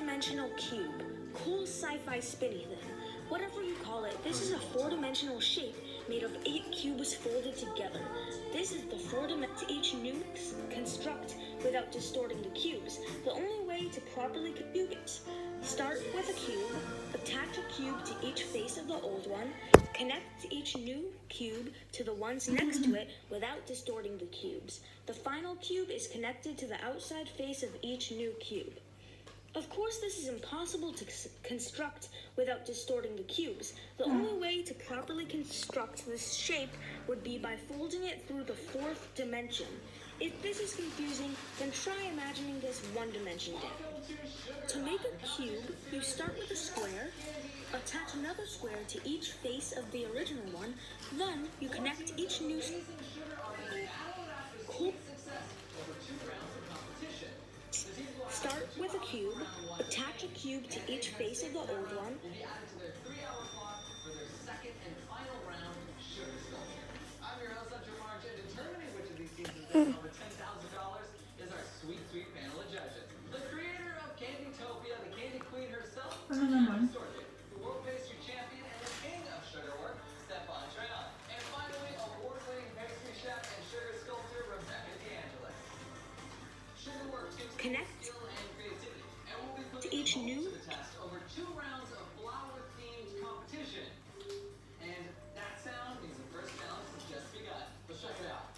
4-dimensional cube. Cool sci-fi spinny thing. Whatever you call it, this is a 4-dimensional shape made of 8 cubes folded together. This is the 4-dimensional each new construct without distorting the cubes. The only way to properly cube it. Start with a cube, attach a cube to each face of the old one, connect each new cube to the ones next to it without distorting the cubes. The final cube is connected to the outside face of each new cube. Of course, this is impossible to construct without distorting the cubes. The only way to properly construct this shape would be by folding it through the 4th dimension. If this is confusing, then try imagining this 1 dimension down. To make a cube, you start with a square, attach another square to each face of the original one, then you connect each new Start with a cube, attach a cube to each face of the old one. I'm your host, March, and determining which of these teams is over $10,000 is our sweet panel of judges. The creator of Candytopia, the Candy Queen herself, the world pastry champion, and the king of sugarwork, Stefan Treon. And finally, award-winning pastry chef and sugar sculptor, Rebecca DeAngelis. Sugarwork connect to each new test over 2 rounds of flower-themed competition. And that sound means the first challenge has just begun. Let's check it out.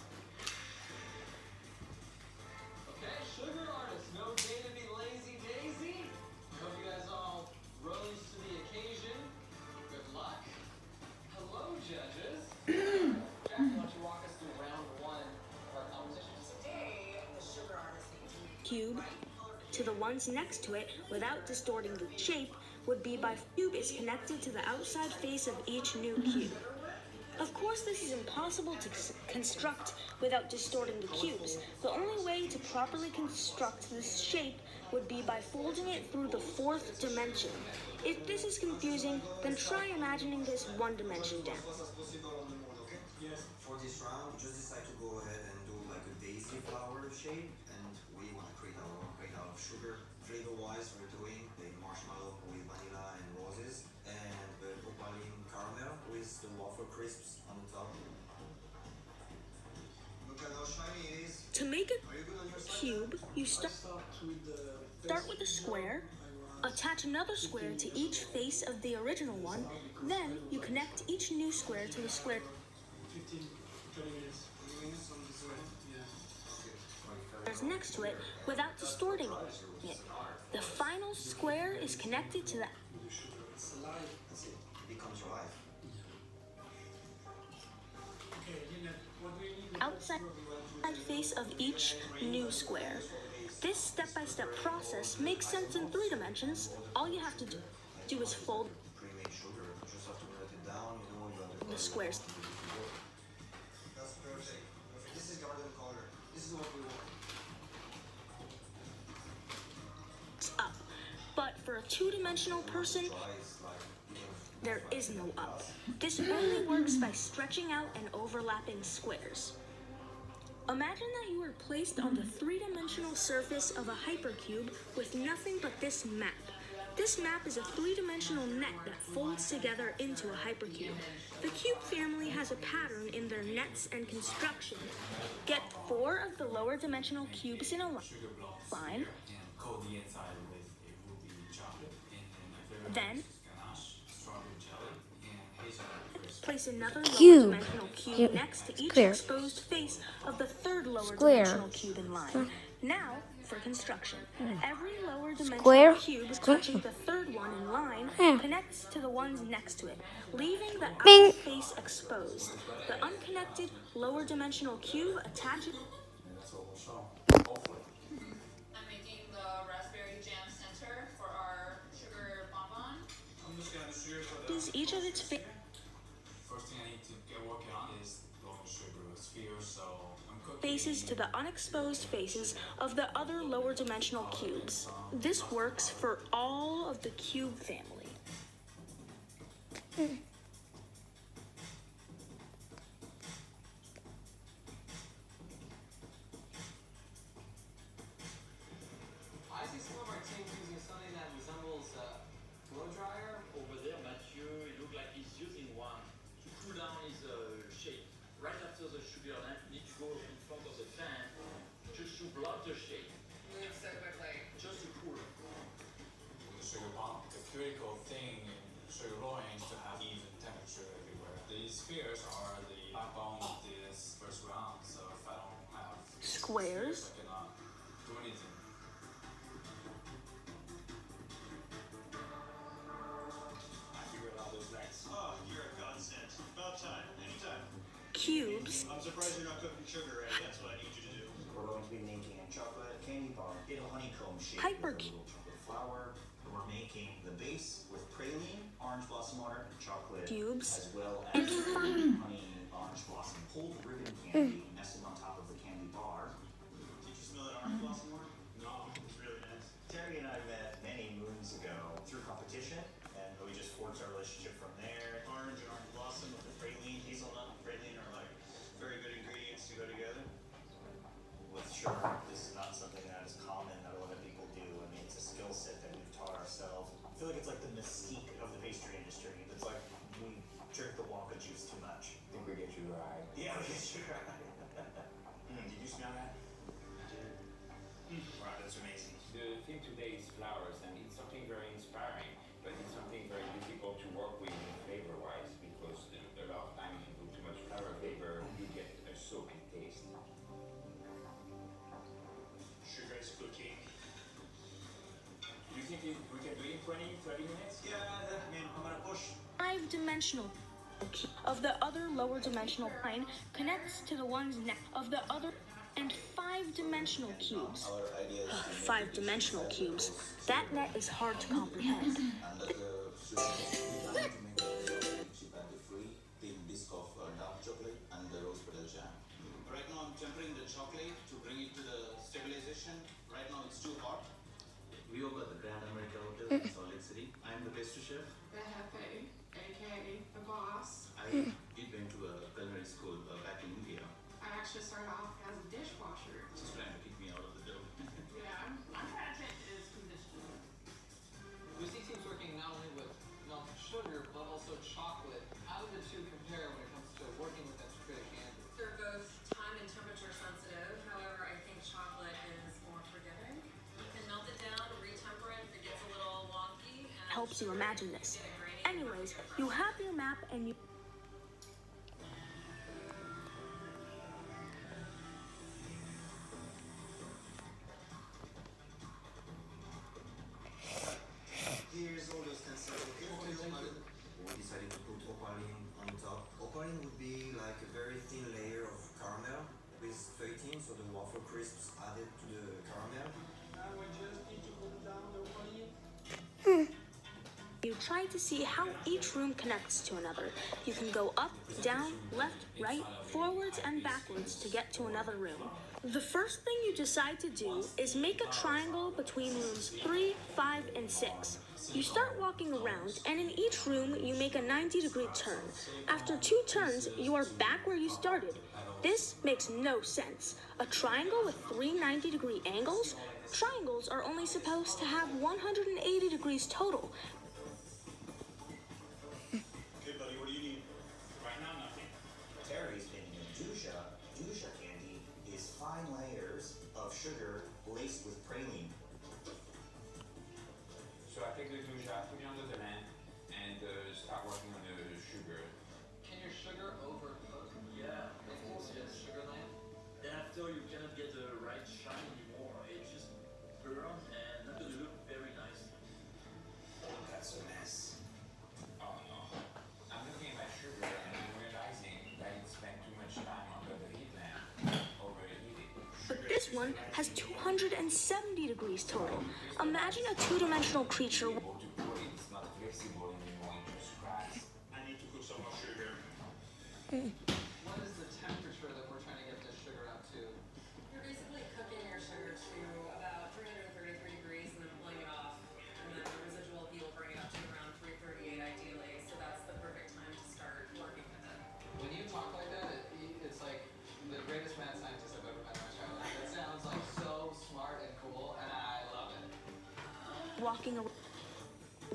Okay, sugar artists, no day to be lazy daisy. Hope you guys all rose to the occasion. Good luck. Hello, judges. Jack, why don't you walk us through round 1 of our competition? Today, the sugar artist cube to the ones next to it without distorting the shape would be by cube is connected to the outside face of each new cube. Of course, this is impossible to construct without distorting the cubes. The only way to properly construct this shape would be by folding it through the 4th dimension. If this is confusing, then try imagining this 1 dimension down. For this round, just decide to go ahead and do like a daisy flower shape, and we want to create our own plate out of sugar. Flavor-wise, we're doing the marshmallow with vanilla and roses, and the opaline caramel with the waffle crisps on the top. Look at how shiny it is. To make a cube, you start with a square, attach another square to each face of the original one, then you connect each new square to the square 20 minutes. On this way? that's next to it without distorting it. The final square is connected to the It's alive. That's it. It becomes alive. Okay, Lynette, what do you need? outside face of each new square. This step-by-step process makes sense in 3 dimensions. All you have to do is fold Pre-made sugar, just have to write it down, you know, you got the squares That's perfect. This is garden color. This is what we want. up. But for a 2-dimensional person, Tries like, there is no up. This only works by stretching out and overlapping squares. Imagine that you are placed on the 3-dimensional surface of a hypercube with nothing but this map. This map is a 3-dimensional net that folds together into a hypercube. The cube family has a pattern in their nets and construction. Get 4 of the lower dimensional cubes in a line. Coat the inside with a ruby chocolate and Then ganache, strawberry jelly, and hazelnut crisp. place another Cube. lower dimensional cube next to each Square. exposed face of the 3rd lower Square. dimensional cube in line. Now, for construction. Every lower dimensional Square. cube Square. touching the 3rd one in line Yeah. connects to the ones next to it, leaving the Bing. outer face exposed. The unconnected lower dimensional cube attaches That's what we'll show. Hopefully. I'm making the raspberry jam center for our sugar bonbon. I'm just gonna sugar for the each of its faces. first thing I need to get working on is blowing sugar with spheres, so I'm cooking. Faces to the unexposed faces of the other lower dimensional cubes. This works for all of the cube family. I see some of our teams using something that was block the shape. Move so quickly. Just a quarter. With the sugar bomb, the critical thing in sugar rolling is to have even temperature everywhere. These spheres are the backbone of this first round, so if I don't have Squares. I cannot do anything. I figured out those nights. Oh, you're a godsend. About time. Anytime. Cubes. I'm surprised you're not cooking sugar ready. That's what I need you to do. We're going to be making a chocolate candy bar in a honeycomb shape Hyper with a little chocolate flour. We're making the base with praline, orange blossom water, and chocolate, Cubes. as well And as fun. honey, orange blossom, pulled ribbon candy nestled on top of the candy bar. Did you smell that orange blossom water? No. It's really nice. Terry and I met many moons ago through competition, and we just forged our relationship from there. Orange and orange blossom with the praline, hazelnut and praline are like very good ingredients to go together. With sugar, this is not something that is common that a lot of people do. I mean, it's a skill set that we've taught ourselves. I feel like it's like the mystique of the pastry industry. It's like we drink the Wonka juice too much. I think we get you right. Yeah, we get sugar. Did you smell that? Wow, that's amazing. The theme today is flowers, and it's something very inspiring, but it's something very difficult to work with flavor-wise, because a lot of time if you put too much flower flavor, you get a soapy taste. Sugar is cooking. Do you think we can do it in 20, 30 minutes? Yeah, I mean, I'm gonna push. 5-dimensional of the other lower dimensional line connects to the one's neck of the other, and 5-dimensional cubes. Our idea is 5-dimensional cubes. That net is hard to comprehend. and the sugar to make the chip and the free thin disc of dark chocolate and the rose petal jam. Right now I'm tempering the chocolate to bring it to the stabilization. Right now it's too hot. We all got the Grand American Hotel in Salt Lake City. I'm the pastry chef. The Hefe, aka the boss. I did went to a culinary school back in India. I actually started off as a dishwasher. Just trying to kick me out of the dough. Yeah, I'm trying to take his position. We see teams working not only with melted sugar, but also chocolate. How do the two compare when it comes to working with that sugar candy? They're both time and temperature sensitive. However, I think chocolate is more forgiving. You can melt it down, retemper it if it gets a little wonky. And Helps you sugar imagine can this. get grainy. Anyways, you have your map and you. Here's all the stencils. We decided to put opaline on top. Opaline would be like a very thin layer of caramel with feuilleting, so the waffle crisps added to the caramel. Now we just need to put down the volume. You try to see how each room connects to another. You can go up, down, left, right, forwards, and backwards to get to another room. The first thing you decide to do is make a triangle between rooms 3, 5, and 6. You start walking around, and in each room you make a 90-degree turn. After 2 turns, you are back where you started. This makes no sense. A triangle with 3 90-degree angles? Triangles are only supposed to have 180 degrees total. Okay, buddy, what do you need? Right now, nothing. Terry's making a dusha. Dusha candy is fine layers of sugar laced with praline. So I take the douja, put it under the lamp, and start working on the sugar. Can your sugar overcook? Yeah, If it's just sugar lamp? then after you cannot get the right shine anymore. It just burns and not gonna look very nice. That's a mess. Oh no. I'm looking at my sugar and I'm realizing that it spent too much time under the heat lamp, overheated. But this one has 270 degrees total. Imagine a 2-dimensional creature. Able to pour it, it's not flexible anymore, it just cracks. I need to cook some more sugar. What is the temperature that we're trying to get this sugar up to? You're basically cooking your sugar to about 333 degrees and then pulling it off. And then the residual heat will bring it up to around 338 ideally. So that's the perfect time to start working with it. When you talk like that, it's like the greatest mad scientist I've ever met in my childhood. It sounds like so smart and cool, and I love it. Walking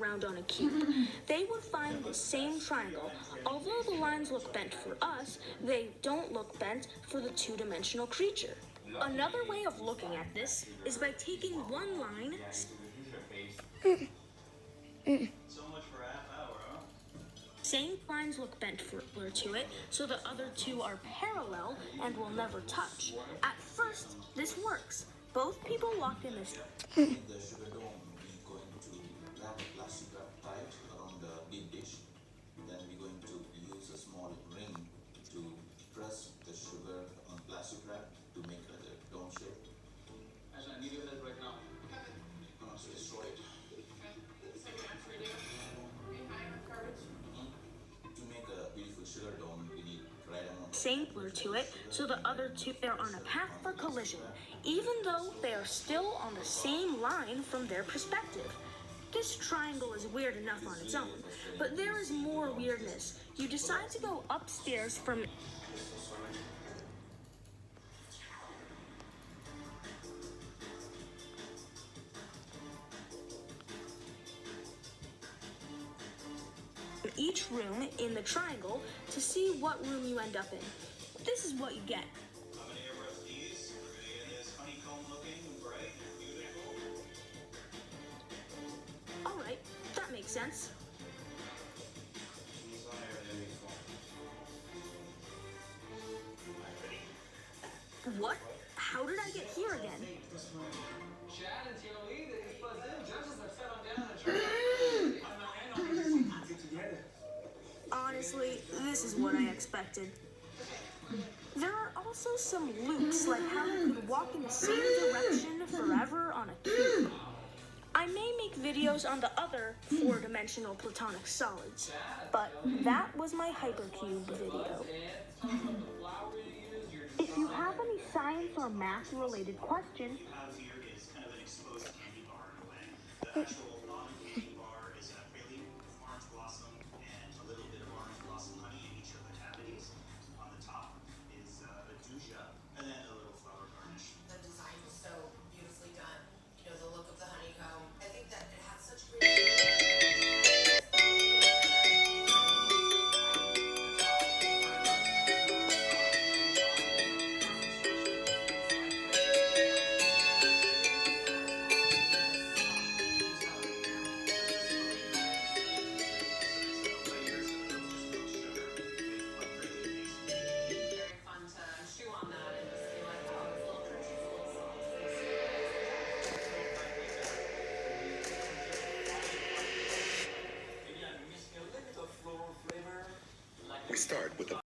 around on a cube. They would find the same triangle. Although the lines look bent for us, they don't look bent for the 2-dimensional creature. Another way of looking at this is by taking one line. So much for a half hour, huh? Same lines look bent further to it, so the other two are parallel and will never touch. At first, this works. Both people walk in this. In the sugar dome, we're going to wrap plastic wrap tight around the deep dish. Then we're going to use a small ring to press the sugar on plastic wrap to make the dome shape. Actually, I need to do that right now. So destroy it. To make a beautiful sugar dome, we need right amount. Same blur to it, so the other two are on a path for collision, even though they are still on the same line from their perspective. This triangle is weird enough on its own, but there is more weirdness. You decide to go upstairs from each room in the triangle to see what room you end up in. This is what you get. I'm gonna airbrush these. We're gonna get this honeycomb looking, bright and beautiful. Alright, that makes sense. These on there, then we form. Ready? What? How did I get here again? Chad and Lee, they just buzzed in. Judges have set on down and tried. Honestly, this is what I expected. There are also some loops, like how you could walk in the same direction forever on a cube. I may make videos on the other four-dimensional platonic solids, but that was my hypercube video. If you have any science or math-related questions, Have here is kind of an exposed candy bar in a way. The actual bottom candy bar is a really orange blossom and a little bit of orange blossom honey in each of the cavities. On the top is a douja and then a little flower garnish. The design was so beautifully done. You know, the look of the honeycomb. I think that it has such great. Very fun to chew on that and just be like, oh, it's little crunchies, little sauce. We start with a